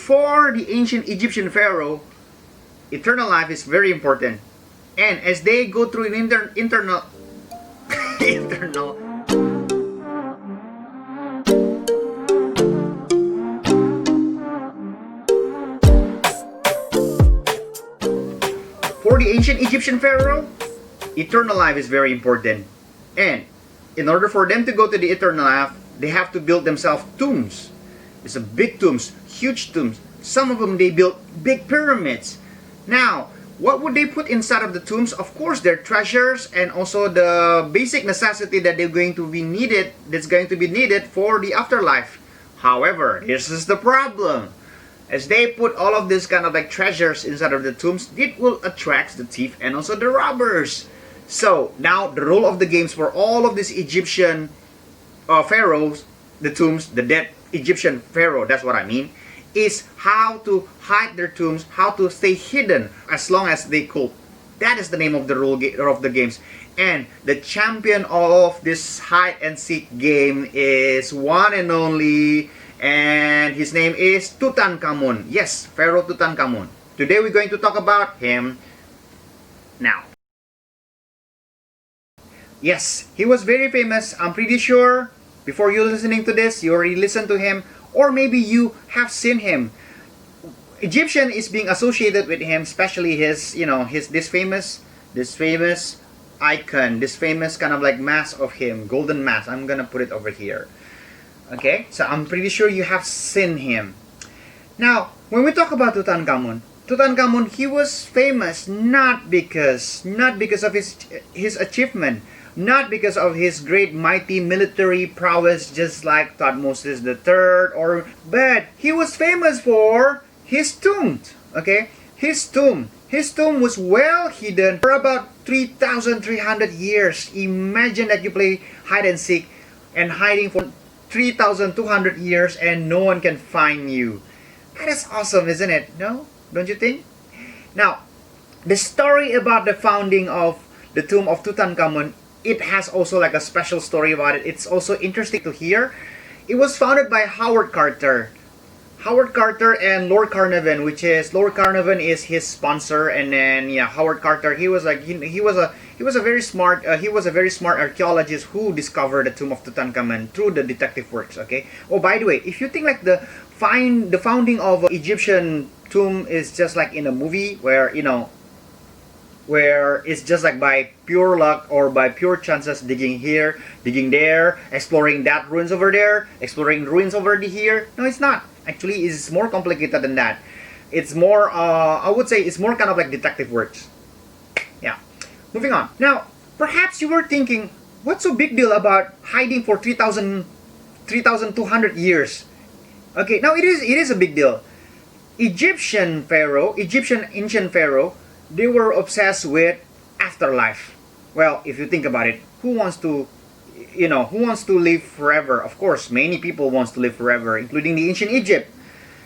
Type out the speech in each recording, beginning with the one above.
For the ancient Egyptian pharaoh, eternal life is very important. And as they go through an internal internal for the ancient Egyptian pharaoh, eternal life is very important. And in order for them to go to the eternal life, they have to build themselves tombs. It's a big tombs, huge tombs. Some of them they built big pyramids. Now, what would they put inside of the tombs? Of course, their treasures and also the basic necessity that they're going to be needed, that's going to be needed for the afterlife. However, this is the problem. As they put all of this kind of like treasures inside of the tombs, it will attract the thief and also the robbers. So now the rule of the games for all of these Egyptian pharaohs, the tombs, the dead Egyptian pharaoh, that's what I mean, is how to hide their tombs, how to stay hidden as long as they could. That is the name of the rule of the games. And the champion of this hide and seek game is one and only, and his name is Tutankhamun. Yes, Pharaoh Tutankhamun. Today we're going to talk about him now. Yes, he was very famous. I'm pretty sure before you listening to this, you already listened to him, or maybe you have seen him. Egyptian is being associated with him, especially his, this famous icon, this famous kind of like mask of him, golden mask. I'm gonna put it over here. Okay, so I'm pretty sure you have seen him. Now, when we talk about Tutankhamun, he was famous not because of his achievement, not because of his great mighty military prowess, just like Thutmose III, but he was famous for his tomb. Okay, his tomb was well hidden for about 3,300 years. Imagine that you play hide and seek and hiding for 3,200 years and no one can find you. That is awesome, isn't it? No? Don't you think? Now, the story about the founding of the tomb of Tutankhamun, it has also like a special story about it. It's also interesting to hear. It was founded by Howard Carter. Howard Carter and Lord Carnarvon, which is Lord Carnarvon is his sponsor, and then Howard Carter, he was a very smart archaeologist who discovered the tomb of Tutankhamun through the detective works. Okay. Oh, by the way, if you think like the founding of Egyptian tomb is just like in a movie where where it's just like by pure luck or by pure chances, digging here, digging there, exploring that ruins over there, exploring ruins over here. No, it's not. Actually, it's more complicated than that. It's more, I would say it's more kind of like detective works. Yeah. Moving on. Now, perhaps you were thinking, what's so big deal about hiding for 3,200 years? Okay, now it is a big deal. Egyptian ancient pharaoh, they were obsessed with afterlife. Well, if you think about it, who wants to live forever? Of course, many people wants to live forever, including the ancient Egypt.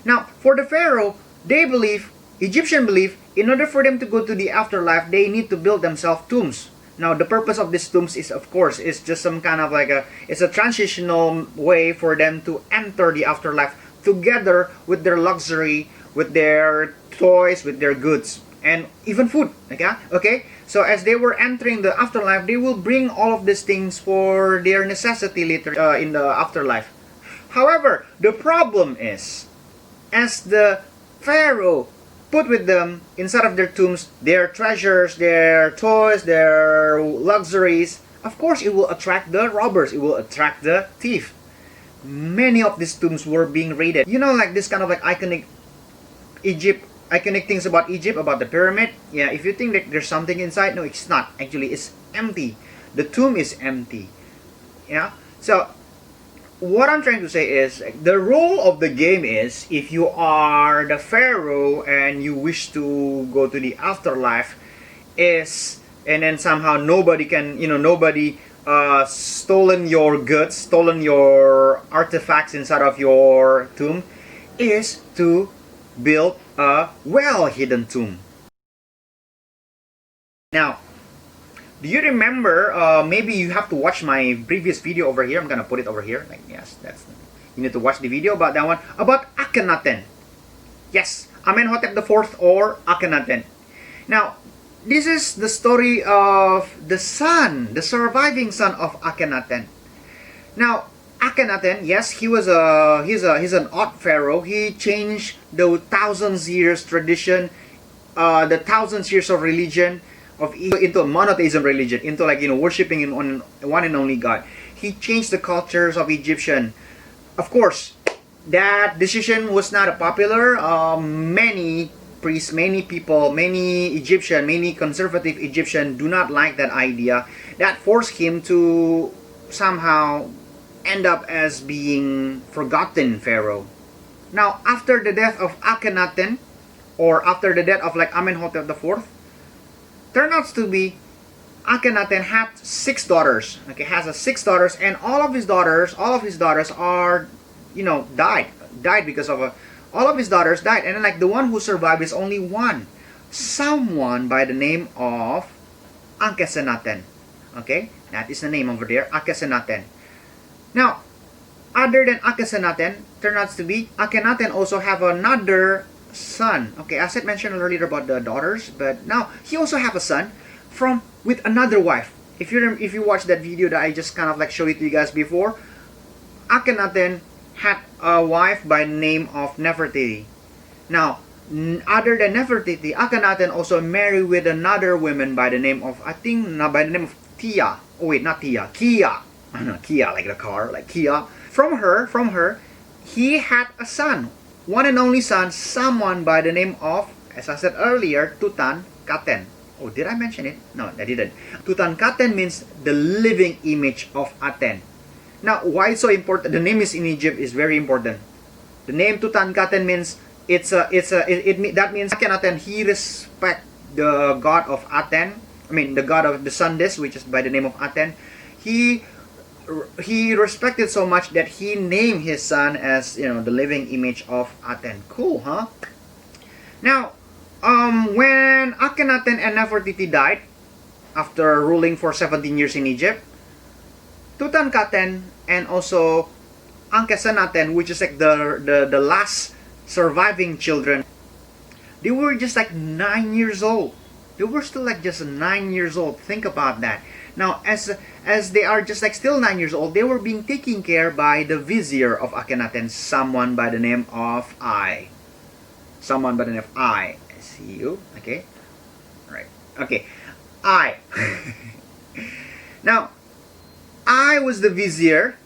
Now, for the pharaoh, Egyptian believe, in order for them to go to the afterlife, they need to build themselves tombs. Now, the purpose of these tombs is, of course, is just some kind of like it's a transitional way for them to enter the afterlife together with their luxury, with their toys, with their goods, and even food. Okay. So as they were entering the afterlife, they will bring all of these things for their necessity later in the afterlife. However, the problem is, as the pharaoh put with them inside of their tombs their treasures, their toys, their luxuries, of course it will attract the robbers, it will attract the thief. Many of these tombs were being raided. Like this kind of like iconic things about Egypt, about the pyramid. Yeah, if you think that there's something inside, no, it's not. Actually, it's empty. The tomb is empty. Yeah. So, what I'm trying to say is, the rule of the game is, if you are the pharaoh and you wish to go to the afterlife, and then somehow nobody stolen your goods, stolen your artifacts inside of your tomb, is to build a well-hidden tomb. Now, do you remember, maybe you have to watch my previous video over here. I'm gonna put it over here. You need to watch the video about that one, about Ankhenaten. Yes, Amenhotep IV or Akhenaten. Now, this is the story of the son, the surviving son of Akhenaten. Now, Akhenaten, yes, he's an odd pharaoh. He changed the thousands years tradition, the thousands years of religion into a monotheism religion, into like worshiping in one and only God. He changed the cultures of Egyptian. Of course, that decision was not a popular. Many priests, many people, many Egyptian, many conservative Egyptian do not like that idea. That forced him to somehow end up as being forgotten pharaoh. Now, after the death of Akhenaten, or after the death of like Amenhotep IV, turned out to be Akhenaten had 6 daughters. Okay, has a 6 daughters, and all of his daughters are, died because of all of his daughters died, and then like the one who survived is only one, someone by the name of Ankhesenaten. Okay, that is the name over there, Ankhesenaten. Now, other than Ankhesenaten, turns out to be Akhenaten also have another son. Okay, as I mentioned earlier about the daughters, but now he also have a son with another wife. If you watch that video that I just kind of like showed it to you guys before, Akhenaten had a wife by the name of Nefertiti. Now, other than Nefertiti, Akhenaten also married with another woman by the name of by the name of Tia. Oh wait, not Tia, Kia. Kia, like the car, like Kia. From her, he had a son, one and only son, someone by the name of, as I said earlier, Tutankhaten. Oh, did I mention it? No, I didn't. Tutankhaten means the living image of Aten. Now, why it's so important? The name is in Egypt is very important. The name Tutankhaten means that means Akhenaten, he respect the god of Aten. I mean the god of the sun disk, which is by the name of Aten. He respected so much that he named his son as the living image of Aten. Cool, huh? Now, when Akhenaten and Nefertiti died after ruling for 17 years in Egypt, Tutankhaten and also Ankhesenaten, which is like the last surviving children, they were just like 9 years old. They were still like just 9 years old. Think about that. Now, as they are just like still 9 years old, they were being taken care by the vizier of Akhenaten, someone by the name of I. Someone by the name of I. See you? Okay. All right. Okay. I. Now, I was the vizier.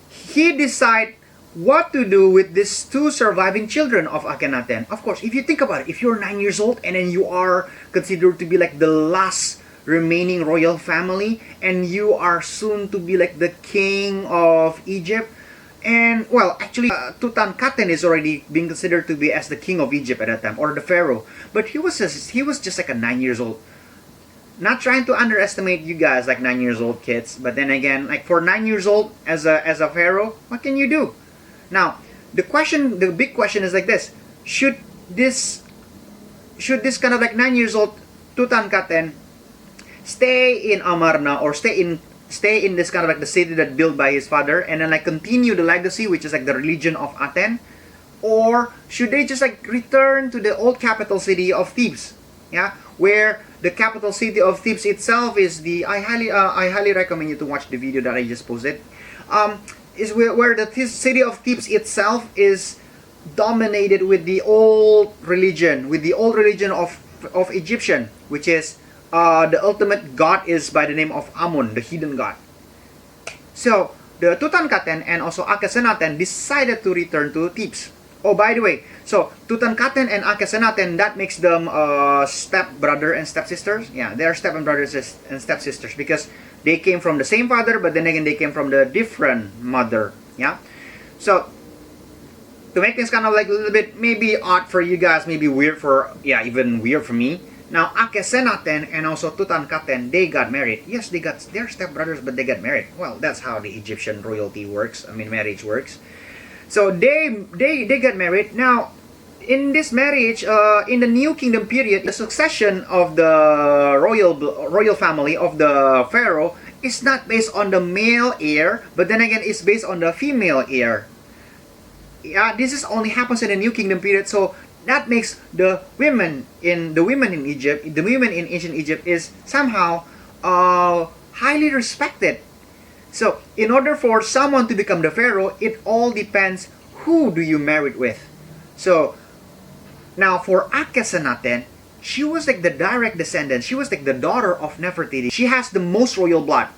He decided what to do with these 2 surviving children of Akhenaten. Of course, if you think about it, if you're 9 years old and then you are considered to be like the last remaining royal family, and you are soon to be like the king of Egypt, and well, actually, Tutankhaten is already being considered to be as the king of Egypt at that time, or the pharaoh. But he was just like a 9 years old. Not trying to underestimate you guys, like 9 years old kids, but then again, like for 9 years old as a pharaoh, what can you do? Now, the big question is like this: should this kind of like 9 years old Tutankhaten stay in Amarna, or stay in this kind of like the city that built by his father, and then like continue the legacy, which is like the religion of Aten, or should they just like return to the old capital city of Thebes? Yeah, where the capital city of Thebes itself is I highly recommend you to watch the video that I just posted. Is where the city of Thebes itself is dominated with the old religion, of Egyptian, which is the ultimate god is by the name of Amun, the hidden god. So the Tutankhaten and also Ankhesenaten decided to return to Thebes. Oh, by the way, so Tutankhaten and Ankhesenaten, that makes them step brother and stepsisters. Yeah, they are step brothers and stepsisters because they came from the same father, but then again they came from the different mother. Yeah, so to make things kind of like a little bit maybe odd for you guys, maybe weird even weird for me. Now, Ankhesenaten and also Tutankhaten, they got married. Yes, they're stepbrothers, but they got married. Well, that's how the Egyptian royalty works. I mean, marriage works. So they got married. Now, in this marriage, in the New Kingdom period, the succession of the royal family of the pharaoh is not based on the male heir, but then again, it's based on the female heir. Yeah, this is only happens in the New Kingdom period. So that makes the women in Egypt, the women in ancient Egypt is somehow highly respected. So in order for someone to become the pharaoh, it all depends who do you marry with. So now for Ankhesenaten, she was like the direct descendant. She was like the daughter of Nefertiti. She has the most royal blood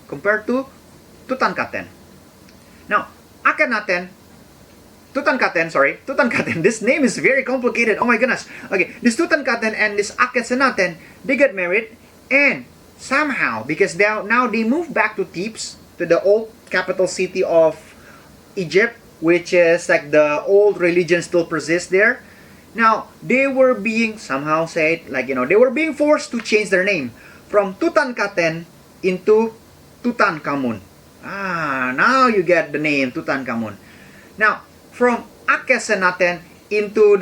compared to Tutankhaten. Now Tutankhaten, this name is very complicated. Oh my goodness. Okay, this Tutankhaten and this Ankhesenaten, they got married, and somehow, because now they moved back to Thebes, to the old capital city of Egypt, which is like the old religion still persists there. Now, they were being somehow said, like, they were being forced to change their name from Tutankhaten into Tutankhamun. Now you get the name Tutankhamun. Now, from Ankhesenaten into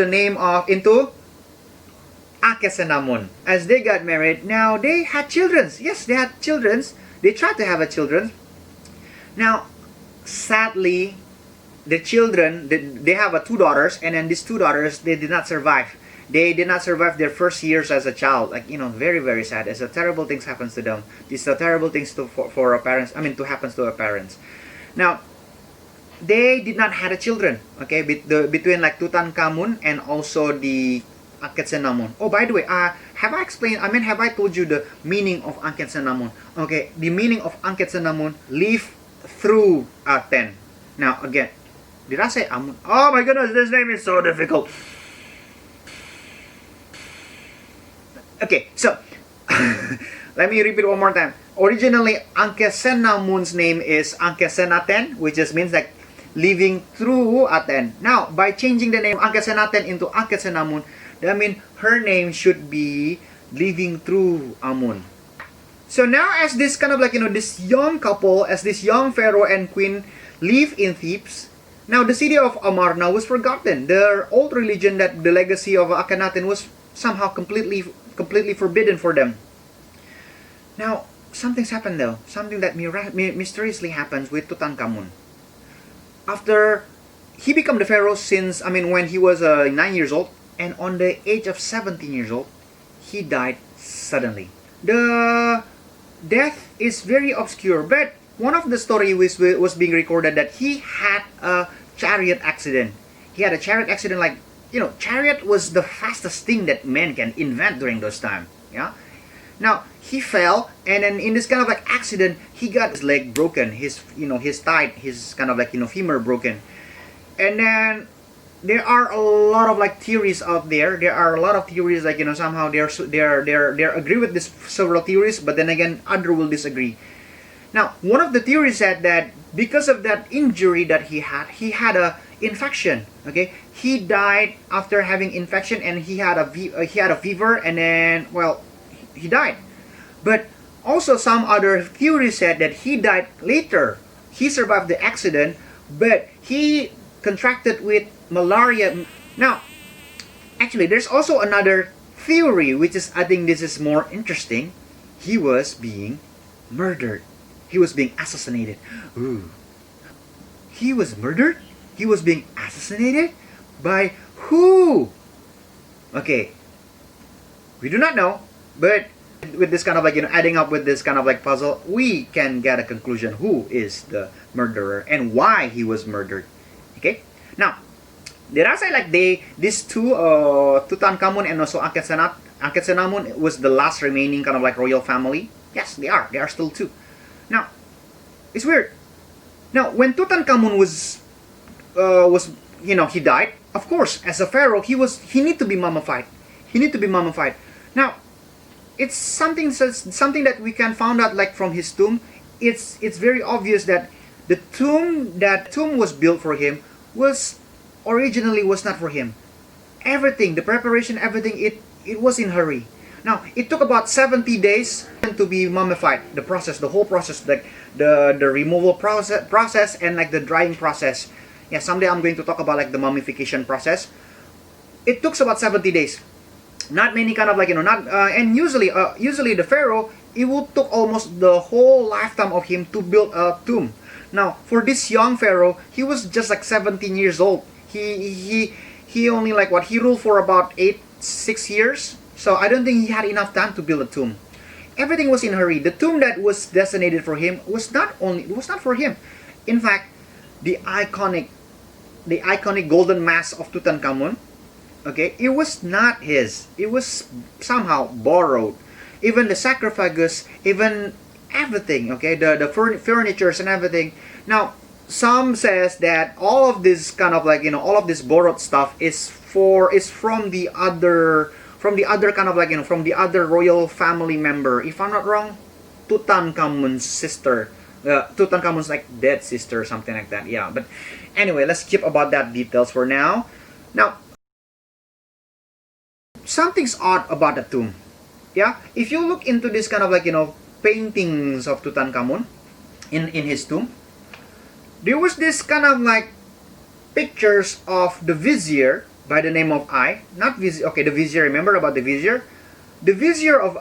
Ankhesenamun. As they got married, now they had children. Yes, they had children. They tried to have a children. Now, sadly, the children, they have two daughters, and then these two daughters, they did not survive. They did not survive their first years as a child. Like, very, very sad. As terrible things happens to them. These are terrible things for our parents. To happens to our parents. Now, they did not have a children. Okay, between like Tutankhamun and also the Ankhesenamun. Oh, by the way, have I explained? Have I told you the meaning of Ankhesenamun? Okay, the meaning of Ankhesenamun: live through Aten. Now again, did I say Amun? Oh my goodness, this name is so difficult. Okay, so let me repeat one more time. Originally, Ankhesenamun's name is Ankhesenaten, which just means like living through Aten. Now, by changing the name Ankhesenaten into Ankhesenamun, that means her name should be living through Amun. So now, as this kind of like, this young couple, as this young pharaoh and queen live in Thebes, now the city of Amarna was forgotten. Their old religion, that the legacy of Akhenaten, was somehow completely forbidden for them. Now, something's happened though. Something that mysteriously happens with Tutankhamun. After he became the pharaoh when he was 9 years old, and on the age of 17 years old, he died suddenly. The death is very obscure, but one of the story was being recorded that he had a chariot accident. He had a chariot accident, like, chariot was the fastest thing that man can invent during those time. Yeah. Now, he fell, and then in this kind of like accident, he got his leg broken, his thigh, his kind of like, femur broken. And then there are a lot of like theories out there. There are a lot of theories, like, somehow they're agree with this several theories, but then again, other will disagree. Now, one of the theories said that because of that injury that he had a infection. Okay, he died after having infection, and he had a fever, and then, well, he died. But also some other theories said that he died later. He survived the accident, but he contracted with malaria. Now, actually, there's also another theory, which is, I think this is more interesting. He was being murdered. He was being assassinated. Ooh. He was murdered? He was being assassinated? By who? Okay. We do not know, but with this kind of like, adding up with this kind of like puzzle, we can get a conclusion who is the murderer and why he was murdered. Okay? Now, did I say like these two, Tutankhamun and also Ankhesenamun was the last remaining kind of like royal family? Yes, they are. They are still two. Now, it's weird. Now, when Tutankhamun was he died. Of course, as a pharaoh, he need to be mummified. He need to be mummified. Now, it's something that we can find out like from his tomb. It's very obvious that the tomb was built for him was originally was not for him. Everything, the preparation, everything, it was in hurry. Now, it took about 70 days to be mummified. The whole process, like the removal process and like the drying process. Yeah, someday I'm going to talk about like the mummification process. It took about 70 days. Not many kind of like, and usually the pharaoh, it would took almost the whole lifetime of him to build a tomb. Now, for this young pharaoh, he was just like 17 years old. He he only like what he ruled for about 6 years. So I don't think he had enough time to build a tomb. Everything was in a hurry. The tomb that was designated for him was not for him. In fact, the iconic golden mask of Tutankhamun, okay, it was not his. It was somehow borrowed. Even the sarcophagus, even everything, okay, the furnitures and everything. Now, some says that all of this kind of like, all of this borrowed stuff is from the other kind of like, from the other royal family member. If I'm not wrong, Tutankhamun's sister. Tutankhamun's like dead sister or something like that. Yeah, but anyway, let's skip about that details for now. Now, something's odd about the tomb. Yeah, if you look into this kind of like, paintings of Tutankhamun in his tomb, there was this kind of like pictures of the vizier by the name of not vizier. Okay, the vizier. Remember about the vizier? The vizier of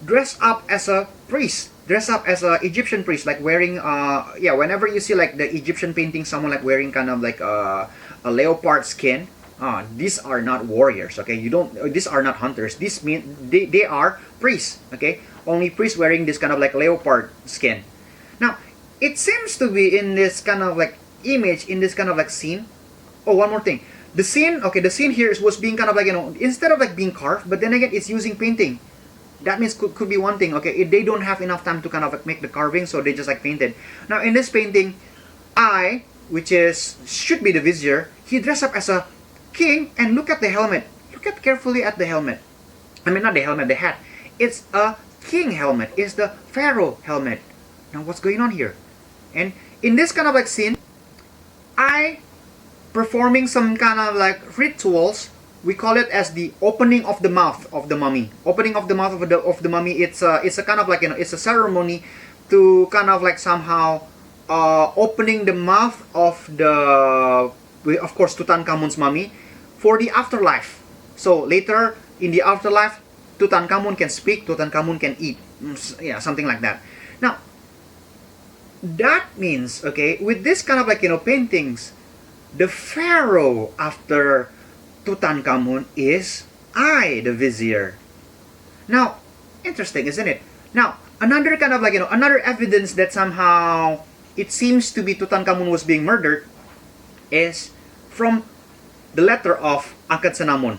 dressed up as a priest, dressed up as a Egyptian priest, like wearing whenever you see like the Egyptian painting, someone like wearing kind of like a leopard skin. These are not warriors, okay? These are not hunters. These mean they are priests, okay? Only priests wearing this kind of like leopard skin. Now, it seems to be in this kind of like image, in this kind of like scene. Oh, one more thing. The scene here was being kind of like, instead of like being carved, but then again, it's using painting. That means could be one thing, okay? If they don't have enough time to kind of like make the carving, so they just like painted. Now, in this painting, which should be the vizier, he dressed up as a king, and look at the helmet. Look carefully at the helmet. I mean, not the helmet, the hat. It's a king helmet. It's the pharaoh helmet. Now, what's going on here? And in this kind of like scene, performing some kind of like rituals. We call it as the opening of the mouth of the mummy. Opening of the mouth of the mummy. It's a kind of like, it's a ceremony to kind of like somehow opening the mouth of of course, Tutankhamun's mummy for the afterlife. So later in the afterlife, Tutankhamun can speak, Tutankhamun can eat. Yeah, something like that. Now, that means, okay, with this kind of like, paintings, the pharaoh after Tutankhamun is the vizier. Now, interesting, isn't it? Now, another kind of like, another evidence that somehow it seems to be Tutankhamun was being murdered is from the letter of Ankhesenamun.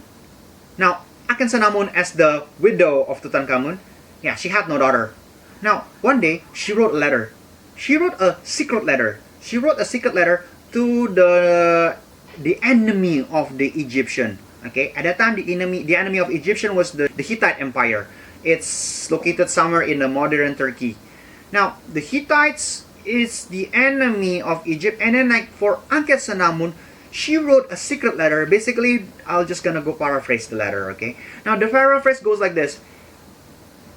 Now, Ankhesenamun, as the widow of Tutankhamun, yeah, she had no daughter. Now, one day, she wrote a letter. She wrote a secret letter. She wrote a secret letter to the enemy of the Egyptian. Okay, at that time, the enemy of Egyptian was the Hittite Empire. It's located somewhere in the modern Turkey. Now, the Hittites is the enemy of Egypt, and then like for Ankhesenamun, she wrote a secret letter. Basically, I'll just gonna go paraphrase the letter, okay? Now, the paraphrase goes like this.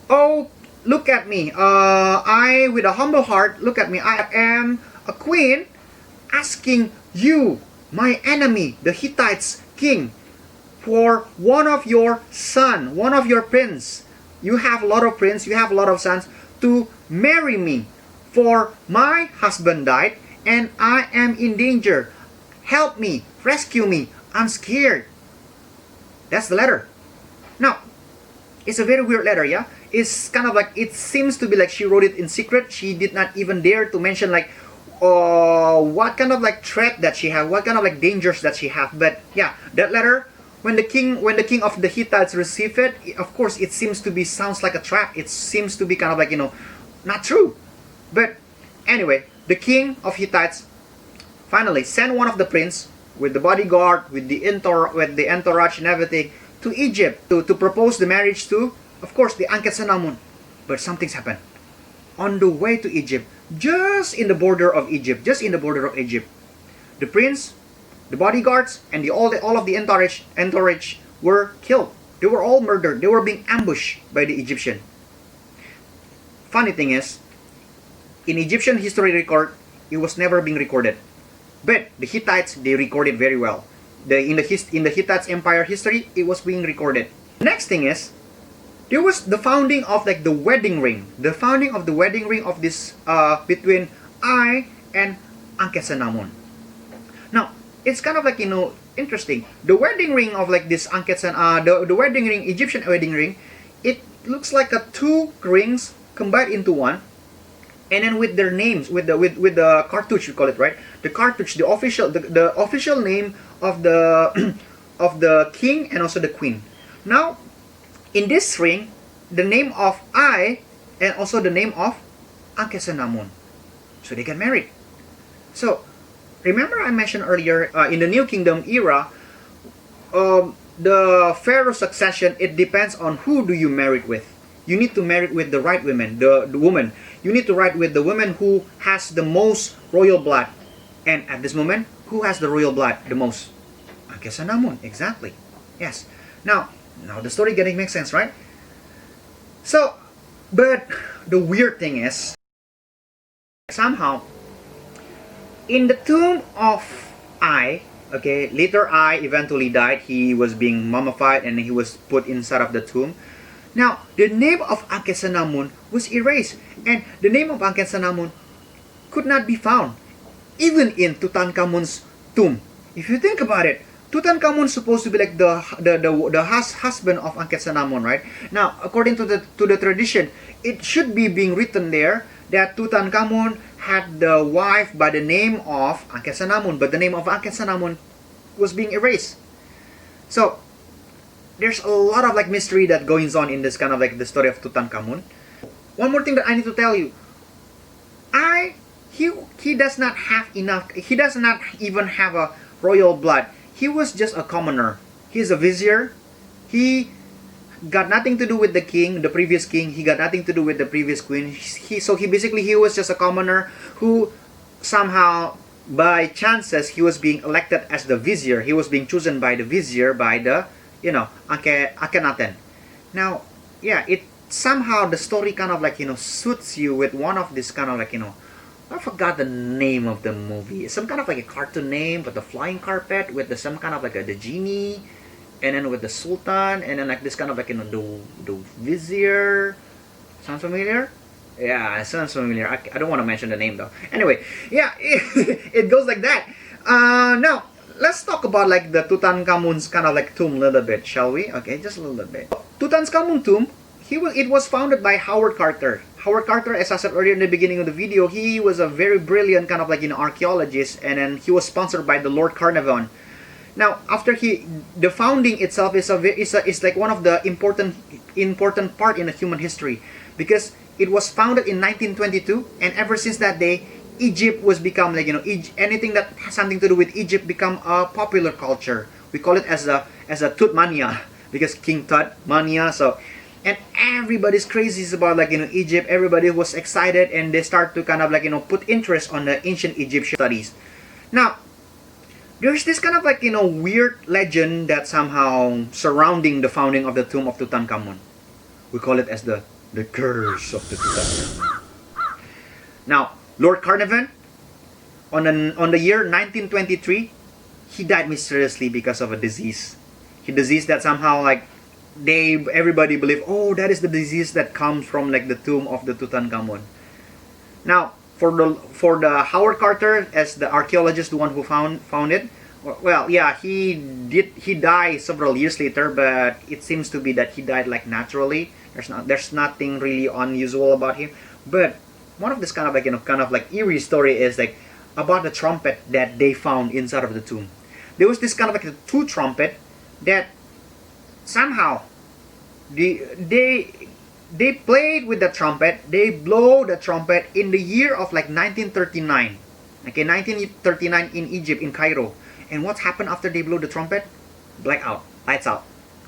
Oh, look at me. I, with a humble heart, look at me. I am a queen asking you, my enemy, the Hittites king, for one of your son, one of your prince. You have a lot of prince, you have a lot of sons, to marry me. For my husband died, and I am in danger. Help me, rescue me, I'm scared. That's the letter. Now, it's a very weird letter, yeah? It's kind of like, it seems to be like she wrote it in secret. She did not even dare to mention like, what kind of like threat that she have, what kind of like dangers that she have. But yeah, that letter, when the king of the Hittites received it, of course, it seems to be, sounds like a trap. It seems to be kind of like, not true. But anyway, the king of Hittites finally sent one of the prince with the bodyguard, with the entourage and everything to Egypt to propose the marriage to, of course, the Ankhesenamun. But something's happened. On the way to Egypt, just in the border of Egypt, the prince, the bodyguards, and all of the entourage were killed. They were all murdered. They were being ambushed by the Egyptian. Funny thing is, in Egyptian history record, it was never being recorded. But the Hittites, they recorded very well. In the Hittites empire history, it was being recorded. Next thing is, there was the founding of like the wedding ring. The founding of the wedding ring of this between and Ankhesenamun. Now, it's kind of like, interesting. The wedding ring of like this the wedding ring, Egyptian wedding ring, it looks like a two rings combined into one, and then with their names, with the cartouche, we call it, right? The cartouche, the official name of the of the king and also the queen. Now, in this ring, the name of I and also the name of Ankhesenamun. So they get married. So remember I mentioned earlier, in the New Kingdom era, the pharaoh succession, it depends on who do you marry with. You need to marry with the right women, the woman. You need to marry with the woman who has the most royal blood. And at this moment, who has the royal blood the most? Ankhesenamun, exactly. Yes. Now the story getting makes sense, right? So, but the weird thing is, somehow, in the tomb of I, okay, later I eventually died. He was being mummified and he was put inside of the tomb. Now, the name of Ankhesenamun was erased, and the name of Ankhesenamun could not be found, even in Tutankhamun's tomb. If you think about it, Tutankhamun is supposed to be like the husband of Ankhesenamun, right? Now, according to the tradition, it should be being written there that Tutankhamun had the wife by the name of Ankhesenamun, but the name of Ankhesenamun was being erased. So there's a lot of like mystery that goes on in this kind of like the story of Tutankhamun. One more thing that I need to tell you, he does not have enough. He does not even have a royal blood. He was just a commoner. He's a vizier. He got nothing to do with the king, the previous king. He got nothing to do with the previous queen. He was just a commoner who somehow, by chances, he was being elected as the vizier. He was being chosen by the vizier, by the, Ankhenaten. Now, yeah, it somehow the story kind of like, suits you with one of this kind of like, I forgot the name of the movie. It's some kind of like a cartoon name, but the flying carpet with some kind of like the genie, and then with the sultan, and then like this kind of like the vizier. Sounds familiar? Yeah, it sounds familiar. I don't want to mention the name though. Anyway, yeah, it goes like that. Now let's talk about like the Tutankhamun's kind of like tomb a little bit, shall we? Okay, just a little bit. Tutankhamun tomb. It was founded by Howard Carter. Howard Carter, as I said earlier in the beginning of the video, he was a very brilliant kind of like archaeologist, and then he was sponsored by the Lord Carnarvon. Now, after the founding itself is like one of the important part in the human history, because it was founded in 1922, and ever since that day, Egypt was become like anything that has something to do with Egypt become a popular culture. We call it as a Tut mania, because King Tut mania. So, and everybody's crazy about like Egypt. Everybody was excited, and they start to kind of like put interest on the ancient Egyptian studies. Now, there's this kind of like weird legend that somehow surrounding the founding of the tomb of Tutankhamun. We call it as the curse of the Tutankhamun. Now, Lord Carnarvon, on the year 1923, he died mysteriously because of a disease. He disease that somehow like everybody believe, oh, that is the disease that comes from like the tomb of the Tutankhamun. Now, for the Howard Carter, as the archaeologist, the one who found it, well, yeah, he died several years later, but it seems to be that he died like naturally. There's nothing really unusual about him. But one of this kind of like eerie story is like about the trumpet that they found inside of the tomb. There was this kind of like a two trumpet that somehow they played with the trumpet. They blow the trumpet in the year of like 1939. Okay, 1939 in Egypt, in Cairo. And what happened after they blew the trumpet? Blackout, lights out,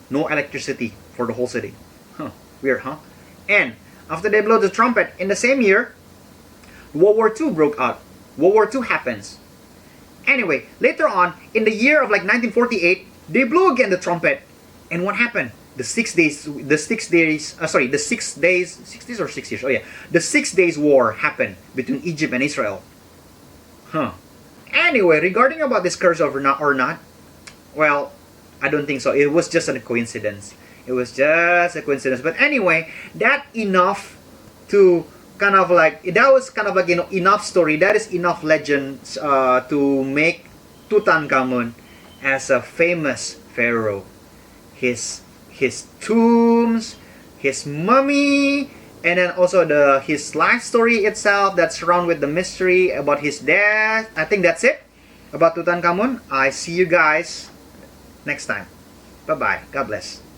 no electricity for the whole city. Huh, weird, huh? And after they blow the trumpet, in the same year, World War II broke out. World War II happens. Anyway, later on, in the year of like 1948, they blew again the trumpet. And what happened? The 6 days war happened between Egypt and Israel. Huh. Anyway, regarding about this curse or not, well, I don't think so. It was just a coincidence. It was just a coincidence. But anyway, that enough to kind of like, that was kind of like enough story. That is enough legend to make Tutankhamun as a famous pharaoh. His tombs, his mummy, and then also his life story itself that's surrounded with the mystery about his death. I think that's it about Tutankhamun. I see you guys next time. Bye bye. God bless.